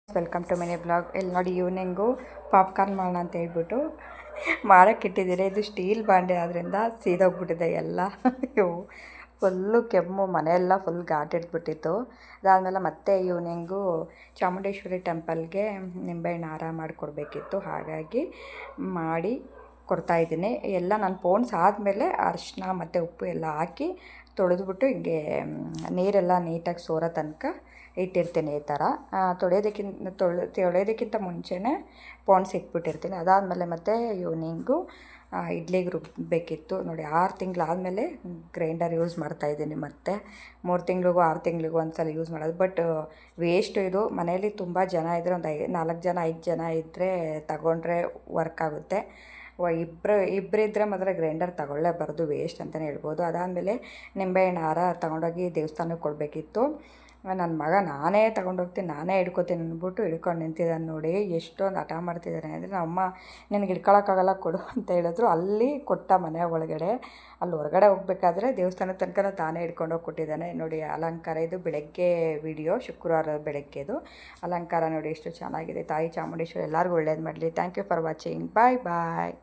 Welcome to mini blog. ಇಲ್ಲಿ ನೋಡಿ evening popcorn ಮಾಡೋಣ ಅಂತ ಹೇಳ್ಬಿಟ್ಟು ಮಾಡೋಕ್ಕೆ ಇಟ್ಟಿದ್ದೀನಿ. ಇದು ಸ್ಟೀಲ್ ಬಾಂಡೆ ಆದ್ದರಿಂದ ಸೀದೋಗ್ಬಿಟ್ಟಿದೆ ಎಲ್ಲ. ಫುಲ್ಲು ಕೆಮ್ಮು, ಮನೆಯೆಲ್ಲ ಫುಲ್ ಘಾಟಿಡ್ಬಿಟ್ಟಿತ್ತು. ಅದಾದಮೇಲೆ ಮತ್ತೆ ಈವ್ನಿಂಗು ಚಾಮುಂಡೇಶ್ವರಿ ಟೆಂಪಲ್ಗೆ ನಿಂಬೆಹಣ್ಣು ಹಾರ ಮಾಡಿಕೊಡ್ಬೇಕಿತ್ತು. ಹಾಗಾಗಿ ಮಾಡಿ ಕೊಡ್ತಾಯಿದ್ದೀನಿ. ಎಲ್ಲ ನಾನು ಪೋಣ್ಸ್ ಆದಮೇಲೆ ಅರಿಶಿನ ಮತ್ತು ಉಪ್ಪು ಎಲ್ಲ ಹಾಕಿ ತೊಳೆದ್ಬಿಟ್ಟು ಹಿಂಗೆ ನೀರೆಲ್ಲ ನೀಟಾಗಿ ಸೋರೋ ತನಕ ಇಟ್ಟಿರ್ತೀನಿ. ಈ ಥರ ತೊಳೆಯೋದಕ್ಕಿಂತ ಮುಂಚೆನೇ ಪೋಣ್ಸ್ ಇಟ್ಬಿಟ್ಟಿರ್ತೀನಿ. ಅದಾದಮೇಲೆ ಮತ್ತೆ ಈವ್ನಿಂಗು ಇಡ್ಲಿಗೆ ರುಬ್ಬಬೇಕಿತ್ತು. ನೋಡಿ 6 ತಿಂಗಳಾದಮೇಲೆ ಗ್ರೈಂಡರ್ ಯೂಸ್ ಮಾಡ್ತಾಯಿದ್ದೀನಿ. ಮತ್ತು 3 ತಿಂಗಳಿಗೂ 6 ತಿಂಗಳಿಗೂ ಒಂದು ಸಲ ಯೂಸ್ ಮಾಡೋದು. ಬಟ್ ವೇಸ್ಟು ಇದು. ಮನೇಲಿ ತುಂಬ ಜನ ಇದ್ದರೆ ಒಂದು 4 ಜನ 5 ಜನ ಇದ್ದರೆ ತಗೊಂಡ್ರೆ ವರ್ಕ್ ಆಗುತ್ತೆ. ಇಬ್ಬರಿದ್ದರೆ ಮಾತ್ರ ಗ್ರೈಂಡರ್ ತಗೊಳ್ಳೇಬಾರ್ದು, ವೇಸ್ಟ್ ಅಂತಲೇ ಹೇಳ್ಬೋದು. ಅದಾದಮೇಲೆ ನಿಂಬೆಹಣ್ಣು ಹಾರ ತೊಗೊಂಡೋಗಿ ದೇವಸ್ಥಾನಕ್ಕೆ ಕೊಡಬೇಕಿತ್ತು. ನನ್ನ ಮಗ ನಾನೇ ತೊಗೊಂಡೋಗ್ತೀನಿ, ನಾನೇ ಹಿಡ್ಕೊತೀನಿ ಅಂದ್ಬಿಟ್ಟು ಹಿಡ್ಕೊಂಡು ನಿಂತಿದ್ದಾನೆ. ನೋಡಿ ಎಷ್ಟೊಂದು ಹಠ ಮಾಡ್ತಿದ್ದಾನೆ ಅಂದರೆ, ನಮ್ಮಮ್ಮ ನಿನಗೆ ಹಿಡ್ಕೊಳಕ್ಕಾಗಲ್ಲ ಕೊಡು ಅಂತ ಹೇಳಿದ್ರು. ಅಲ್ಲಿ ಕೊಟ್ಟ ಮನೆ ಒಳಗಡೆ. ಅಲ್ಲಿ ಹೊರಗಡೆ ಹೋಗ್ಬೇಕಾದ್ರೆ ದೇವಸ್ಥಾನದ ತನಕ ತಾನೇ ಹಿಡ್ಕೊಂಡೋಗಿ ಕೊಟ್ಟಿದ್ದಾನೆ. ನೋಡಿ ಅಲಂಕಾರ, ಇದು ಬೆಳಗ್ಗೆ ವಿಡಿಯೋ, ಶುಕ್ರವಾರ ಬೆಳಗ್ಗೆದು ಅಲಂಕಾರ ನೋಡಿ ಎಷ್ಟು ಚೆನ್ನಾಗಿದೆ. ತಾಯಿ ಚಾಮುಂಡೇಶ್ವರಿ ಎಲ್ಲರಿಗೂ ಒಳ್ಳೇದು ಮಾಡಲಿ. Thank you for watching. Bye bye.